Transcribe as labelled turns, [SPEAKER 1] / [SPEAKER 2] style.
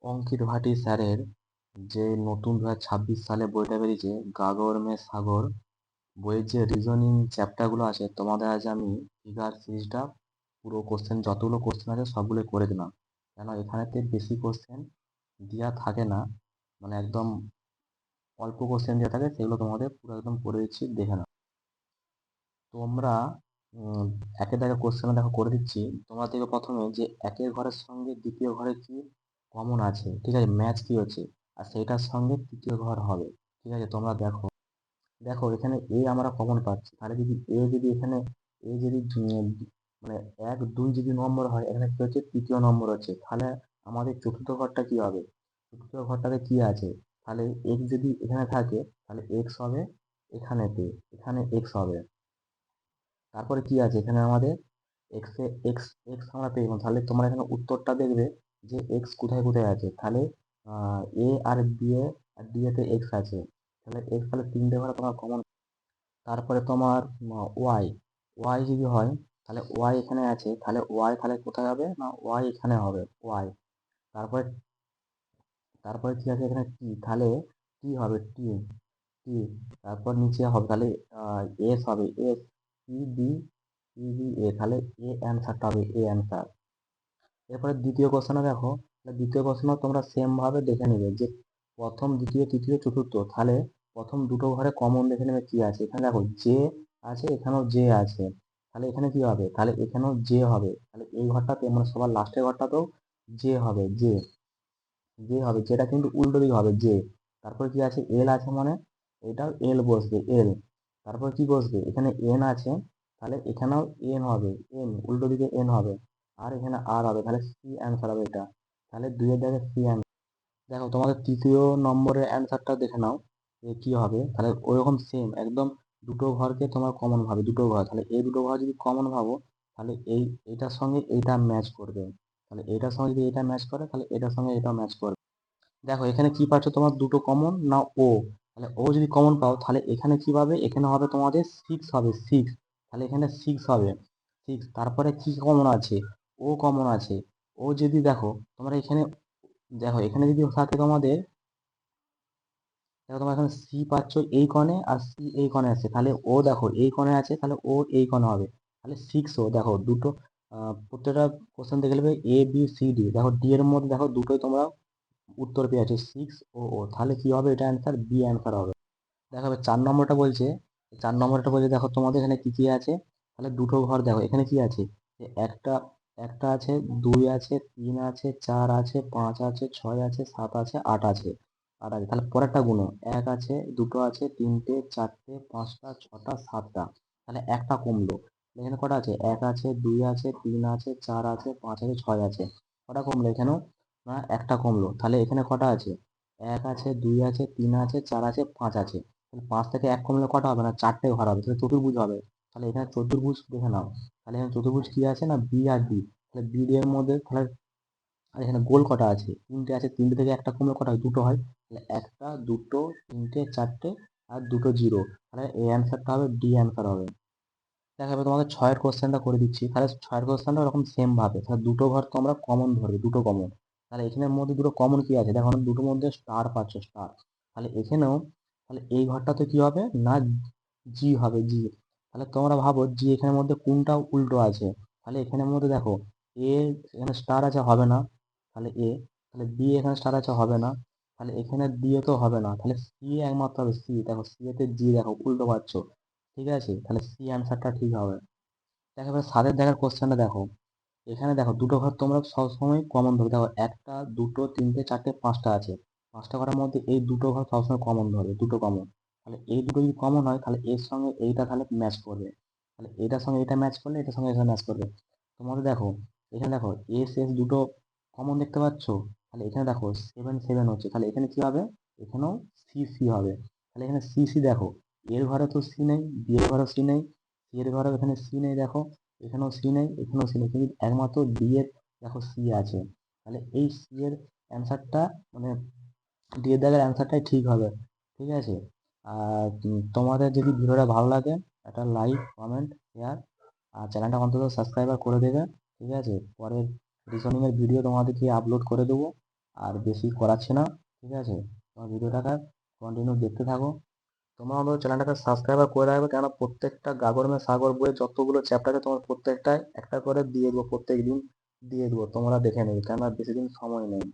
[SPEAKER 1] অঙ্কিত ভাটি স্যারের যে নতুন 2026 সালে বইটা বেরিয়েছে গাগর মে সাগর বইয়ের যে রিজনিং চ্যাপ্টারগুলো আছে তোমাদের আজ আমি ফিগার সিরিজটা পুরো কোশ্চেন যতগুলো কোশ্চেন আছে সবগুলো করে দিলাম। কেন এখানেতে বেশি কোশ্চেন দেওয়া থাকে না, মানে একদম অল্প কোশ্চেন দেওয়া থাকে, সেগুলো তোমাদের পুরো একদম করে দিচ্ছি, দেখে নাও তোমরা। উম, একের দাগে কোশ্চেন দেখো করে দিচ্ছি। তোমরা দেখো প্রথমে যে একের ঘরের সঙ্গে দ্বিতীয় ঘরে কি কমন আছে, ঠিক আছে, ম্যাচ কি হচ্ছে, আর সেইটার সঙ্গে তৃতীয় ঘর হবে। ঠিক আছে, তোমরা দেখো দেখো এখানে এ আমরা কমন পাচ্ছি, তাহলে যদি এ যদি এখানে এ যদি মানে 1 2 যদি নম্বর হয়, এখানে কি হচ্ছে তৃতীয় নম্বর হচ্ছে, তাহলে আমাদের চতুর্থ ঘরটা কি হবে? চতুর্থ ঘরটাতে কি আছে? তাহলে এক্স যদি এখানে থাকে তাহলে এক্স হবে এখানেতে, এখানে এক্স হবে। তারপরে কি আছে এখানে আমাদের এক্স এ এক্স এক্স আমরা পেয়ে গেলাম। তাহলে তোমরা এখানে উত্তরটা দেখবে যে এক্স কোথায় কোথায় আছে। তাহলে এ আর বি এ, আর ডি এতে এক্স আছে, তাহলে এক্স, তাহলে তিনটে ঘরে তোমার কমন। তারপরে তোমার ওয়াই, ওয়াই যদি হয় তাহলে ওয়াই এখানে আছে, তাহলে ওয়াই তাহলে কোথায় হবে না, ওয়াই এখানে হবে ওয়াই। তারপরে তারপরে কি আছে এখানে টি, তাহলে টি হবে টি টি। তারপর নিচে হবে তাহলে এস হবে S, E B, E B A, তাহলে এ অ্যান্সারটা হবে এ অ্যান্সার। এরপরে দ্বিতীয় কোশ্চেনে দেখো, তাহলে দ্বিতীয় কোশ্চেনও তোমরা সেম ভাবে দেখে নেবে যে প্রথম দ্বিতীয় তৃতীয় চতুর্থ, তাহলে প্রথম দুটো ঘরে কমন দেখে নেবে কি আছে। এখানে দেখো জে আছে, এখানেও জে আছে, তাহলে এখানে কি হবে, তাহলে এখানেও জে হবে, তাহলে এই ঘরটাতে মানে সবার লাস্টের ঘরটাতেও জে হবে, জে জে হবে, যেটা কিন্তু উল্টো দিকে হবে জে। তারপর কি আছে এল আছে, মানে এটাও এল বসবে এল। তারপর কি বসবে এখানে এন আছে, তাহলে এখানেও এন হবে, এন উল্টো দিকে এন হবে, আর এখানে আর হবে, তাহলে সি অ্যান্সার হবে এটা। তাহলে দুইয়ের জায়গায় সি অ্যান্সার। দেখো তোমাদের তৃতীয় নম্বরের অ্যান্সারটা দেখে নাও যে কি হবে। তাহলে ওইরকম সেম একদম দুটো ঘরকে তোমার কমন ভাবে, দুটো ঘর, তাহলে এই দুটো ঘর যদি কমন ভাবো তাহলে এইটার সঙ্গে এইটা ম্যাচ করবে, তাহলে এইটার সঙ্গে যদি এটা ম্যাচ করে তাহলে এটার সঙ্গে এটা ম্যাচ করবে। দেখো এখানে কি পাচ্ছ তোমার দুটো কমন না ও, তাহলে ও যদি কমন পাও তাহলে এখানে কি পাবে, এখানে হবে তোমাদের সিক্স হবে সিক্স, তাহলে এখানে সিক্স হবে সিক্স। তারপরে কি কমন আছে, ও কমন আছে, ও যদি দেখো তোমরা এখানে দেখো এখানে যদি থাকে তোমাদের, দেখো তোমরা এখানে সি পাচ্ছ এই কণে আর সি এই কণে আছে, তাহলে ও দেখো এই কণে আছে, তাহলে ও এই কণে হবে, তাহলে সিক্স ও দেখো দুটো। প্রত্যেকটা কোশ্চেন দেখে নেবে এ বি সি ডি, দেখো ডি এর মধ্যে দেখো দুটোই তোমরা উত্তর পেয়ে আছে সিক্স ও ও, তাহলে কি হবে এটা অ্যান্সার বি অ্যান্সার হবে। দেখো এবার 4 নম্বরটা বলছে, 4 নম্বরটা বলছে দেখো তোমাদের এখানে কি কি আছে, তাহলে দুটো ঘর দেখো এখানে কি আছে, যে একটা একটা আছে, দুই আছে, তিন আছে, চার আছে, পাঁচ আছে, ছয় আছে, সাত আছে, আট আছে, আট আছে, তাহলে পরেরটা গুলো এক আছে, দুটো আছে, তিনটে, চারটে, পাঁচটা, ছটা, সাতটা, তাহলে একটা কমলো। এখানে কটা আছে, এক আছে, দুই আছে, তিন আছে, চার আছে, পাঁচ আছে, ছয় আছে, কটা কমলো এখানেও না, একটা কমলো। তাহলে এখানে কটা আছে, এক আছে, দুই আছে, তিন আছে, চার আছে, পাঁচ আছে, তাহলে পাঁচ থেকে এক কমলে কটা হবে না, চারটে ঘর হবে, তাহলে চতুর্ভুজ হবে। তাহলে এখানে চতুর্ভুজ দেখে নাও, তাহলে এখানে চতুর্ভুজ কি আছে না বি আর ডি, তাহলে বি ডি এর মধ্যে তাহলে, আর এখানে গোল কটা আছে, তিনটে আছে, তিনটে থেকে একটা কমলে কটা হয়, দুটো হয়, তাহলে একটা, দুটো, তিনটে, চারটে, আর দুটো জিরো, তাহলে এই অ্যান্সারটা হবে ডি অ্যান্সার হবে। দেখাবে তোমাদের ছয়ের কোশ্চেনটা করে দিচ্ছি, তাহলে ছয়ের কোশ্চেনটা ওরকম সেম ভাবে, তাহলে দুটো ঘর তো আমরা কমন ধরবে, দুটো কমন। তাহলে এখানের মধ্যে দুটো কমন কি আছে, দেখো আমরা দুটোর মধ্যে স্টার পাচ্ছ স্টার, তাহলে এখানেও তাহলে এই ঘরটাতে কি হবে না জি হবে জি। তাহলে তোমরা ভাবো জি এখানের মধ্যে কোনটা উল্টো আছে, তাহলে এখানের মধ্যে দেখো এ এখানে স্টার আছে হবে না, তাহলে এ, তাহলে বি এখানে স্টার আছে হবে না, তাহলে এখানে ডি এ তো হবে না, তাহলে সি একমাত্র হবে সি, দেখো সি এতে জি দেখো উল্টো পাচ্ছ, ঠিক আছে, তাহলে সি অ্যান্সারটা ঠিক হবে। দেখো এবার সাতের দেখার কোশ্চেনটা দেখো, এখানে দেখো দুটো ঘর তোমরা সবসময় কমন ধরবে, দেখো একটা, দুটো, তিনটে, চারটে, পাঁচটা আছে, পাঁচটা ঘরের মধ্যে এই দুটো ঘর সবসময় কমন ধরবে, দুটো কমন, তাহলে এই দুটো যদি কমন হয় তাহলে এর সঙ্গে এইটা তাহলে ম্যাচ করবে, তাহলে এটার সঙ্গে এটা ম্যাচ করলে এটার সঙ্গে এটা ম্যাচ করবে। তোমাদের দেখো এখানে দেখো এস এস দুটো কমন দেখতে পাচ্ছ, তাহলে এখানে দেখো সেভেন সেভেন হচ্ছে, তাহলে এখানে কি হবে, এখানেও সি সি হবে, তাহলে এখানে সি সি দেখো এর ঘরে তো সি নেই, বি এর ঘরে সি নেই, সি এর ঘরে এখানে সি নেই, দেখো এখানেও সি নেই, এখানেও সি নেই, কিন্তু একমাত্র ডি এর দেখো সি আছে, তাহলে এই সি এর অ্যান্সারটা মানে ডি এর দাগের অ্যান্সারটাই ঠিক হবে। ঠিক আছে, আর তোমাদের যদি ভিডিওটা ভালো লাগে একটা লাইক কমেন্ট শেয়ার, আর চ্যানেলটা অন্তত সাবস্ক্রাইবার করে দেবে। ঠিক আছে, পরের রিজনিং এর ভিডিও তোমাদেরকে আপলোড করে দেবো। আর বেশি করাচ্ছি না, ঠিক আছে? তোমার ভিডিওটাকে কন্টিনিউ দেখতে থাকো। তোমরা আমাদের চ্যানেলটাকে সাবস্ক্রাইব করে রাখবে, কেন প্রত্যেকটা গাগর মে সাগর বইয়ে যতগুলো চ্যাপ্টার আছে তোমার প্রত্যেকটায় একটা করে দিয়ে দেবো, প্রত্যেক দিন দিয়ে দেবো, তোমরা দেখে নেবে, কেন বেশি দিন সময় নেই।